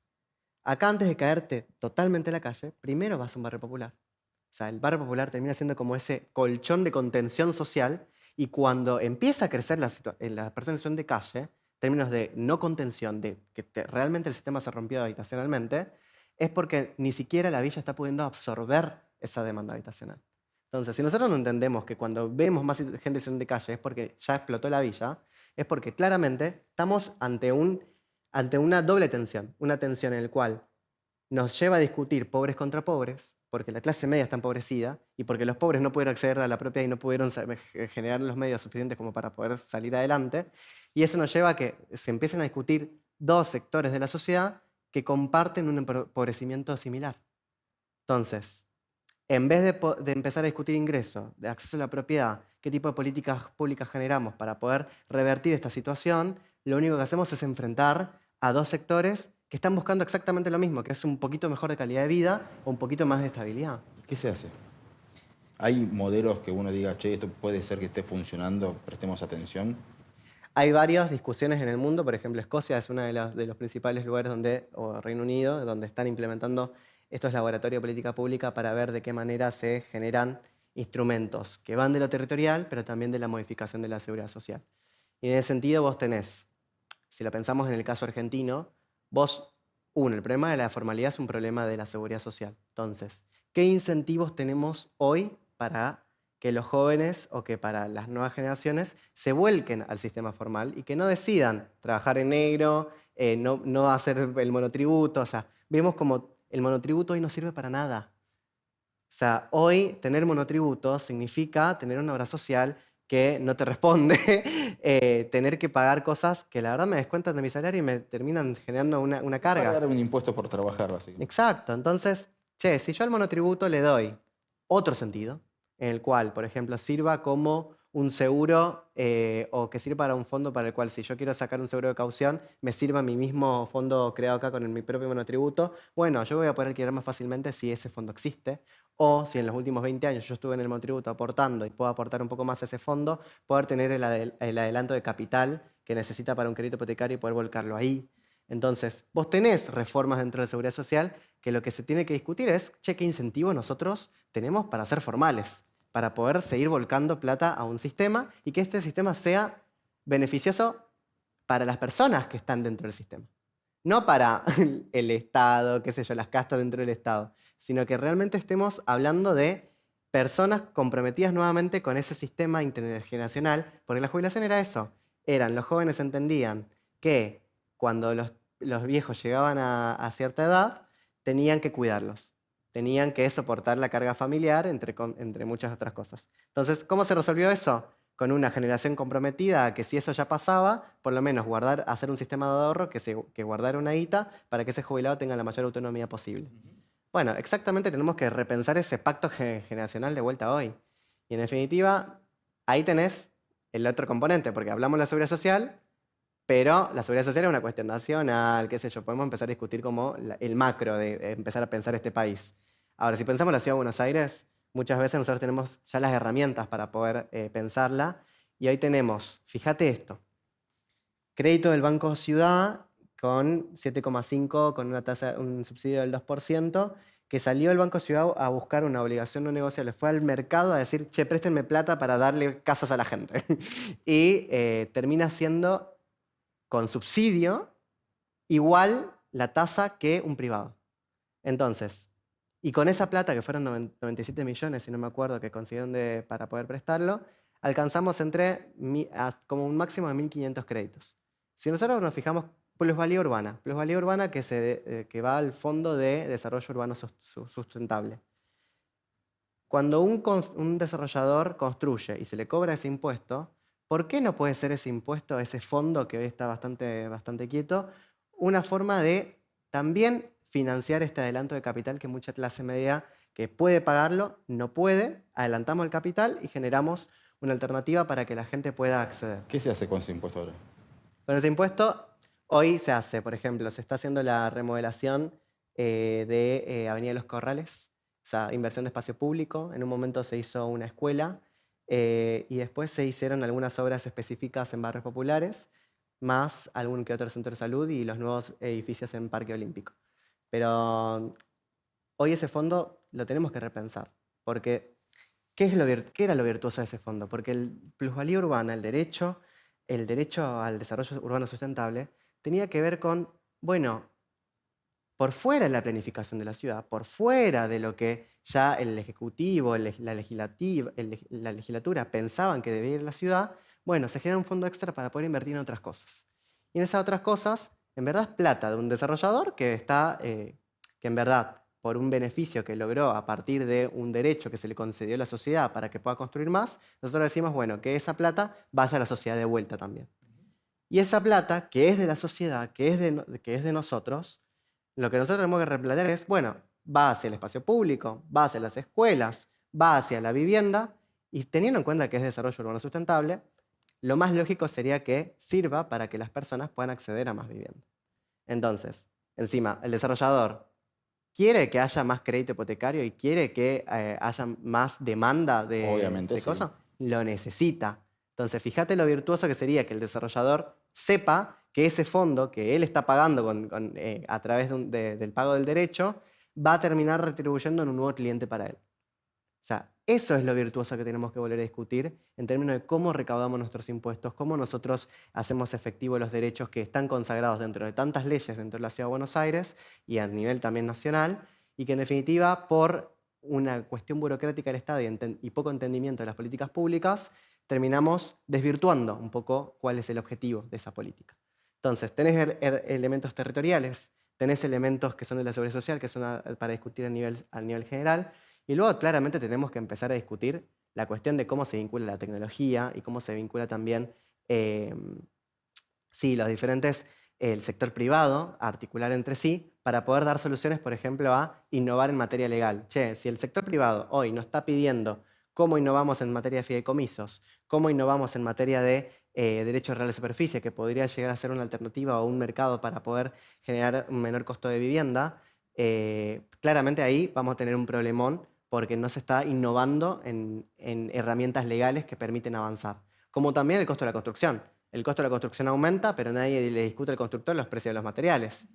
Acá antes de caerte totalmente a la calle, primero vas a un barrio popular. O sea, el barrio popular termina siendo como ese colchón de contención social y cuando empieza a crecer la persona en situación de calle, en términos de no contención, de que realmente el sistema se rompió habitacionalmente, es porque ni siquiera la villa está pudiendo absorber esa demanda habitacional. Entonces, si nosotros no entendemos que cuando vemos más gente en situación de calle es porque ya explotó la villa, es porque claramente estamos ante una doble tensión, una tensión en la cual nos lleva a discutir pobres contra pobres, porque la clase media está empobrecida y porque los pobres no pudieron acceder a la propiedad y no pudieron generar los medios suficientes como para poder salir adelante. Y eso nos lleva a que se empiecen a discutir dos sectores de la sociedad que comparten un empobrecimiento similar. Entonces, en vez de empezar a discutir ingresos, de acceso a la propiedad, qué tipo de políticas públicas generamos para poder revertir esta situación, lo único que hacemos es enfrentar a dos sectores que están buscando exactamente lo mismo, que es un poquito mejor de calidad de vida o un poquito más de estabilidad. ¿Qué se hace? ¿Hay modelos que uno diga, che, esto puede ser que esté funcionando, prestemos atención? Hay varias discusiones en el mundo, por ejemplo, Escocia es uno de los principales lugares o Reino Unido, donde están implementando estos laboratorios de política pública para ver de qué manera se generan instrumentos que van de lo territorial, pero también de la modificación de la seguridad social. Y en ese sentido vos tenés, si lo pensamos en el caso argentino, el problema de la formalidad es un problema de la seguridad social. Entonces, ¿qué incentivos tenemos hoy para que los jóvenes o que para las nuevas generaciones se vuelquen al sistema formal y que no decidan trabajar en negro, no hacer el monotributo? O sea, vemos como el monotributo hoy no sirve para nada. O sea, hoy tener monotributo significa tener una obra social que no te responde, tener que pagar cosas que la verdad me descuentan de mi salario y me terminan generando una carga. Pagar un impuesto por trabajar, básicamente. Exacto. Entonces, si yo al monotributo le doy otro sentido, en el cual, por ejemplo, sirva como un seguro o que sirva para un fondo para el cual si yo quiero sacar un seguro de caución, me sirva mi mismo fondo creado acá con mi propio monotributo, bueno, yo voy a poder alquilar más fácilmente si ese fondo existe, o si en los últimos 20 años yo estuve en el monotributo aportando y puedo aportar un poco más a ese fondo, poder tener el adelanto de capital que necesita para un crédito hipotecario y poder volcarlo ahí. Entonces, vos tenés reformas dentro de la seguridad social que lo que se tiene que discutir es, che, ¿qué incentivos nosotros tenemos para ser formales? Para poder seguir volcando plata a un sistema y que este sistema sea beneficioso para las personas que están dentro del sistema. No para el Estado, qué sé yo, las castas dentro del Estado, sino que realmente estemos hablando de personas comprometidas nuevamente con ese sistema intergeneracional, porque la jubilación era eso. Los jóvenes entendían que cuando los viejos llegaban a cierta edad, tenían que cuidarlos. Tenían que soportar la carga familiar, entre muchas otras cosas. Entonces, ¿cómo se resolvió eso? Con una generación comprometida a que si eso ya pasaba, por lo menos hacer un sistema de ahorro que guardara una guita para que ese jubilado tenga la mayor autonomía posible. Bueno, exactamente tenemos que repensar ese pacto generacional de vuelta hoy. Y en definitiva, ahí tenés el otro componente, porque hablamos de la seguridad social, pero la seguridad social es una cuestión nacional, qué sé yo, podemos empezar a discutir como el macro de empezar a pensar este país. Ahora, si pensamos en la Ciudad de Buenos Aires, muchas veces nosotros tenemos ya las herramientas para poder pensarla, y hoy tenemos, fíjate esto, crédito del Banco Ciudad con 7,5, con una tasa, un subsidio del 2%, que salió el Banco Ciudad a buscar una obligación no negociable. Fue al mercado a decir, che, préstenme plata para darle casas a la gente. Y termina siendo con subsidio igual la tasa que un privado. Entonces, y con esa plata, que fueron 97 millones, si no me acuerdo, que consiguieron para poder prestarlo, alcanzamos como un máximo de 1.500 créditos. Si nosotros nos fijamos, plusvalía urbana que va al Fondo de Desarrollo Urbano Sustentable. Cuando un desarrollador construye y se le cobra ese impuesto, ¿por qué no puede ser ese impuesto, ese fondo que hoy está bastante quieto, una forma de también financiar este adelanto de capital que mucha clase media que puede pagarlo no puede? Adelantamos el capital y generamos una alternativa para que la gente pueda acceder. ¿Qué se hace con ese impuesto ahora? Con ese impuesto hoy se hace, por ejemplo, se está haciendo la remodelación de Avenida Los Corrales, o sea, inversión de espacio público. En un momento se hizo una escuela y después se hicieron algunas obras específicas en barrios populares, más algún que otro centro de salud y los nuevos edificios en Parque Olímpico. Pero hoy ese fondo lo tenemos que repensar, porque ¿qué era lo virtuoso de ese fondo? Porque el plusvalía urbana, el derecho al desarrollo urbano sustentable, tenía que ver con, bueno, por fuera de la planificación de la ciudad, por fuera de lo que ya el Ejecutivo, la legislatura pensaban que debía ir la ciudad, bueno, se genera un fondo extra para poder invertir en otras cosas. Y en esas otras cosas, en verdad es plata de un desarrollador que en verdad, por un beneficio que logró a partir de un derecho que se le concedió a la sociedad para que pueda construir más, nosotros decimos, bueno, que esa plata vaya a la sociedad de vuelta también. Y esa plata, que es de la sociedad, que es de nosotros, lo que nosotros tenemos que replantear es, bueno, va hacia el espacio público, va hacia las escuelas, va hacia la vivienda, y teniendo en cuenta que es desarrollo urbano sustentable, lo más lógico sería que sirva para que las personas puedan acceder a más vivienda. Entonces, encima, el desarrollador quiere que haya más crédito hipotecario y quiere que haya más demanda Obviamente de sí. cosas, lo necesita. Entonces, fíjate lo virtuoso que sería que el desarrollador sepa que ese fondo que él está pagando a través del pago del derecho va a terminar retribuyendo en un nuevo cliente para él. O sea, eso es lo virtuoso que tenemos que volver a discutir en términos de cómo recaudamos nuestros impuestos, cómo nosotros hacemos efectivos los derechos que están consagrados dentro de tantas leyes dentro de la Ciudad de Buenos Aires y a nivel también nacional, y que en definitiva, por una cuestión burocrática del Estado y poco entendimiento de las políticas públicas, terminamos desvirtuando un poco cuál es el objetivo de esa política. Entonces, tenés elementos territoriales, tenés elementos que son de la seguridad social, que son para discutir a nivel general, y luego claramente tenemos que empezar a discutir la cuestión de cómo se vincula la tecnología y cómo se vincula también los diferentes, el sector privado, a articular entre sí para poder dar soluciones, por ejemplo, a innovar en materia legal. Che, si el sector privado hoy nos está pidiendo cómo innovamos en materia de fideicomisos, cómo innovamos en materia de derechos reales de superficie, que podría llegar a ser una alternativa o un mercado para poder generar un menor costo de vivienda, claramente ahí vamos a tener un problemón porque no se está innovando en herramientas legales que permiten avanzar. Como también el costo de la construcción. El costo de la construcción aumenta, pero nadie le discute al constructor los precios de los materiales.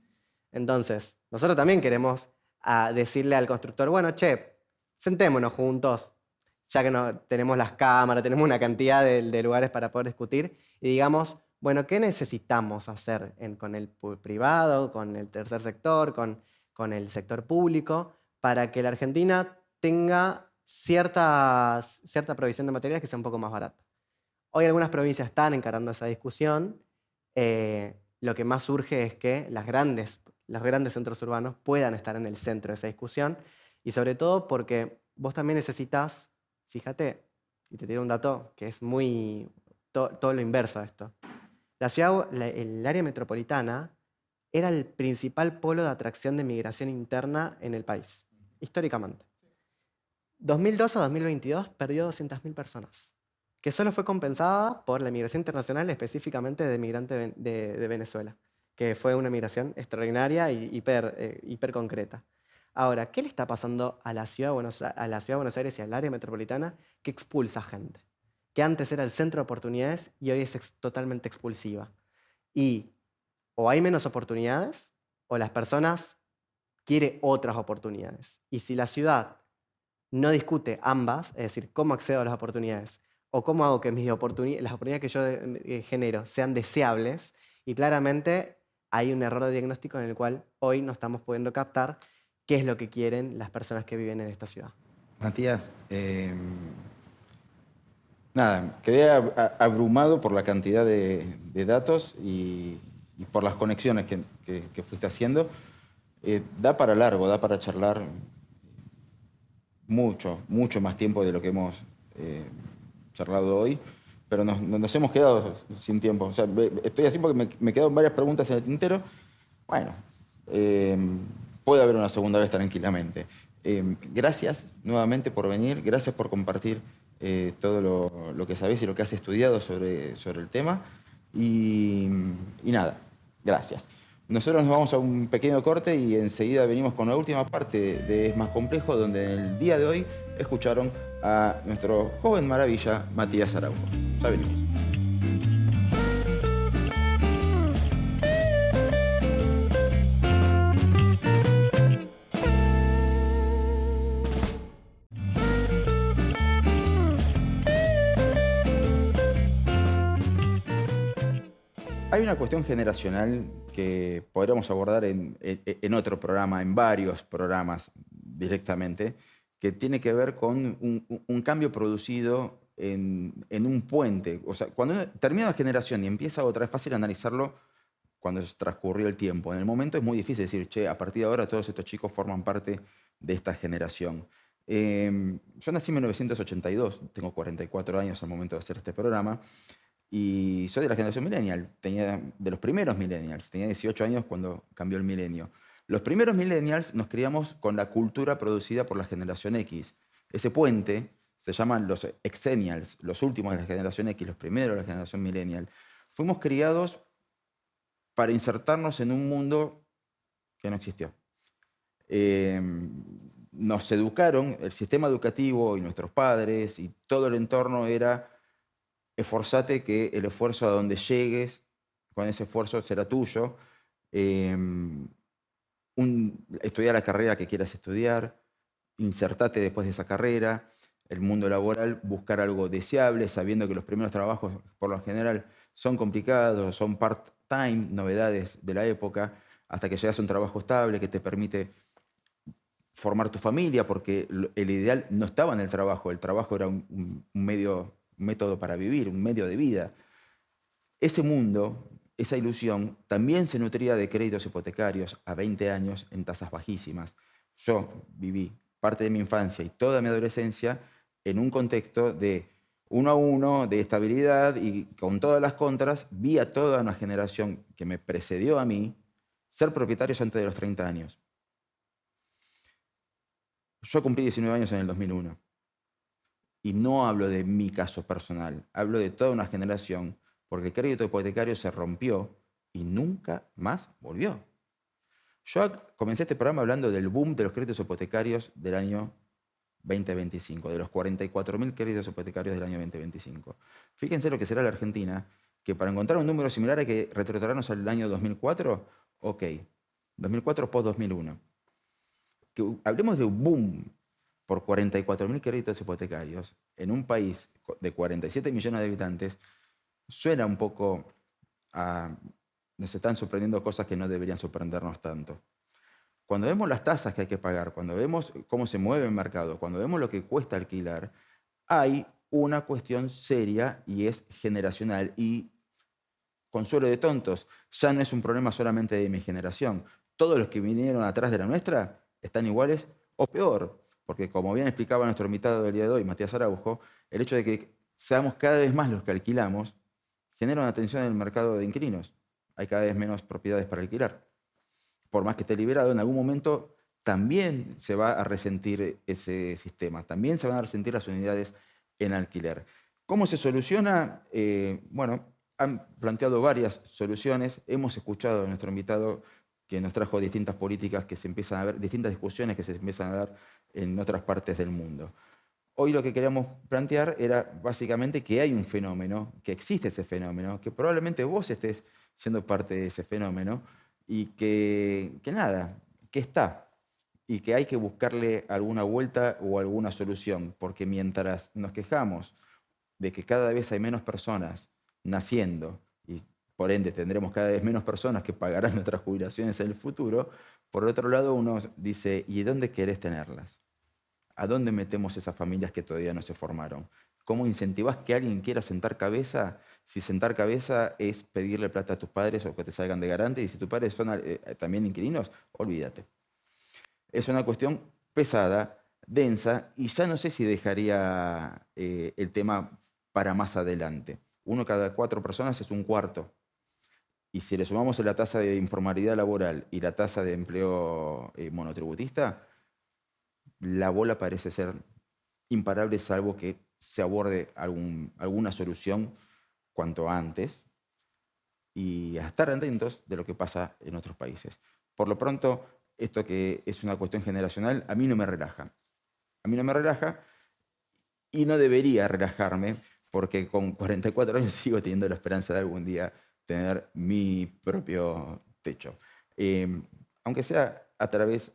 Entonces, nosotros también queremos decirle al constructor, bueno, che, sentémonos juntos, ya que no, tenemos las cámaras, tenemos una cantidad de lugares para poder discutir, y digamos, bueno, ¿qué necesitamos hacer con el privado, con el tercer sector, con el sector público, para que la Argentina tenga cierta provisión de materiales que sea un poco más barata? Hoy algunas provincias están encarando esa discusión. Lo que más surge es que los grandes centros urbanos puedan estar en el centro de esa discusión, y sobre todo porque vos también necesitas, fíjate, y te tiro un dato que es todo lo inverso a esto. El área metropolitana era el principal polo de atracción de migración interna en el país, históricamente. 2002 a 2022 perdió 200.000 personas, que solo fue compensada por la migración internacional, específicamente de migrantes de Venezuela, que fue una migración extraordinaria y hiper concreta. Ahora, ¿qué le está pasando a la Ciudad de Buenos Aires y al área metropolitana que expulsa gente? Que antes era el centro de oportunidades y hoy es totalmente expulsiva. Y o hay menos oportunidades o las personas quieren otras oportunidades. Y si la ciudad no discute ambas, es decir, cómo accedo a las oportunidades o cómo hago que las oportunidades que yo genero sean deseables, y claramente hay un error de diagnóstico en el cual hoy no estamos pudiendo captar qué es lo que quieren las personas que viven en esta ciudad. Matías, nada, quedé abrumado por la cantidad de datos y por las conexiones que fuiste haciendo. Da para largo, da para charlar mucho más tiempo de lo que hemos charlado hoy, pero nos hemos quedado sin tiempo. O sea, estoy así porque me quedaron varias preguntas en el tintero. Bueno, puede haber una segunda vez tranquilamente. Gracias nuevamente por venir, gracias por compartir todo lo que sabés y lo que has estudiado sobre el tema. Y nada, gracias. Nosotros nos vamos a un pequeño corte y enseguida venimos con la última parte de Es Más Complejo, donde en el día de hoy escucharon a nuestro joven maravilla, Matías Araujo. Ya venimos. Hay una cuestión generacional que podríamos abordar en otro programa, en varios programas directamente, que tiene que ver con un cambio producido en un puente. O sea, cuando termina una generación y empieza otra, es fácil analizarlo cuando transcurrió el tiempo. En el momento es muy difícil decir, che, a partir de ahora todos estos chicos forman parte de esta generación. Yo nací en 1982, tengo 44 años al momento de hacer este programa, y soy de la generación millennial, de los primeros millennials, tenía 18 años cuando cambió el milenio. Los primeros millennials nos criamos con la cultura producida por la generación X. Ese puente se llaman los exennials, los últimos de la generación X, los primeros de la generación millennial. Fuimos criados para insertarnos en un mundo que no existió. Nos educaron, el sistema educativo y nuestros padres y todo el entorno era esforzate que el esfuerzo a donde llegues, con ese esfuerzo será tuyo. Estudiar la carrera que quieras estudiar, insertate después de esa carrera, el mundo laboral, buscar algo deseable, sabiendo que los primeros trabajos por lo general son complicados, son part-time, novedades de la época, hasta que llegas a un trabajo estable que te permite formar tu familia, porque el ideal no estaba en el trabajo era un método para vivir, un medio de vida. Ese mundo, esa ilusión, también se nutría de créditos hipotecarios a 20 años en tasas bajísimas. Yo viví parte de mi infancia y toda mi adolescencia en un contexto de 1 a 1, de estabilidad, y con todas las contras, vi a toda una generación que me precedió a mí ser propietarios antes de los 30 años. Yo cumplí 19 años en el 2001 y no hablo de mi caso personal, hablo de toda una generación, porque el crédito hipotecario se rompió y nunca más volvió. Yo comencé este programa hablando del boom de los créditos hipotecarios del año 2025, de los 44.000 créditos hipotecarios del año 2025. Fíjense lo que será la Argentina, que para encontrar un número similar hay que retrotraernos al año 2004. Ok, 2004 post-2001. Que hablemos de un boom por 44.000 créditos hipotecarios en un país de 47 millones de habitantes, suena un poco a... Nos están sorprendiendo cosas que no deberían sorprendernos tanto. Cuando vemos las tasas que hay que pagar, cuando vemos cómo se mueve el mercado, cuando vemos lo que cuesta alquilar, hay una cuestión seria y es generacional. Y consuelo de tontos, ya no es un problema solamente de mi generación. Todos los que vinieron atrás de la nuestra están iguales o peor, porque como bien explicaba nuestro invitado del día de hoy, Matías Araujo, el hecho de que seamos cada vez más los que alquilamos genera una tensión en el mercado de inquilinos. Hay cada vez menos propiedades para alquilar. Por más que esté liberado, en algún momento también se va a resentir ese sistema, también se van a resentir las unidades en alquiler. ¿Cómo se soluciona? Bueno, han planteado varias soluciones. Hemos escuchado a nuestro invitado que nos trajo distintas políticas que se empiezan a ver, distintas discusiones que se empiezan a dar en otras partes del mundo. Hoy lo que queríamos plantear era básicamente que hay un fenómeno, que existe ese fenómeno, que probablemente vos estés siendo parte de ese fenómeno y que nada, que está y que hay que buscarle alguna vuelta o alguna solución, porque mientras nos quejamos de que cada vez hay menos personas naciendo y por ende tendremos cada vez menos personas que pagarán nuestras jubilaciones en el futuro, por otro lado uno dice, ¿y dónde querés tenerlas? ¿A dónde metemos esas familias que todavía no se formaron? ¿Cómo incentivás que alguien quiera sentar cabeza? Si sentar cabeza es pedirle plata a tus padres o que te salgan de garante, y si tus padres son también inquilinos, olvídate. Es una cuestión pesada, densa, y ya no sé si dejaría el tema para más adelante. 1 cada 4 personas es un cuarto. Y si le sumamos la tasa de informalidad laboral y la tasa de empleo monotributista, la bola parece ser imparable, salvo que se aborde alguna solución cuanto antes y a estar atentos de lo que pasa en otros países. Por lo pronto, esto que es una cuestión generacional, a mí no me relaja. A mí no me relaja y no debería relajarme porque con 44 años sigo teniendo la esperanza de algún día tener mi propio techo. Aunque sea a través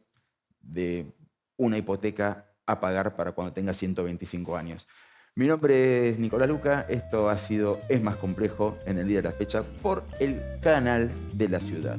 de una hipoteca a pagar para cuando tenga 125 años. Mi nombre es Nicolás Luca, esto ha sido Es Más Complejo en el día de la fecha por el canal de la ciudad.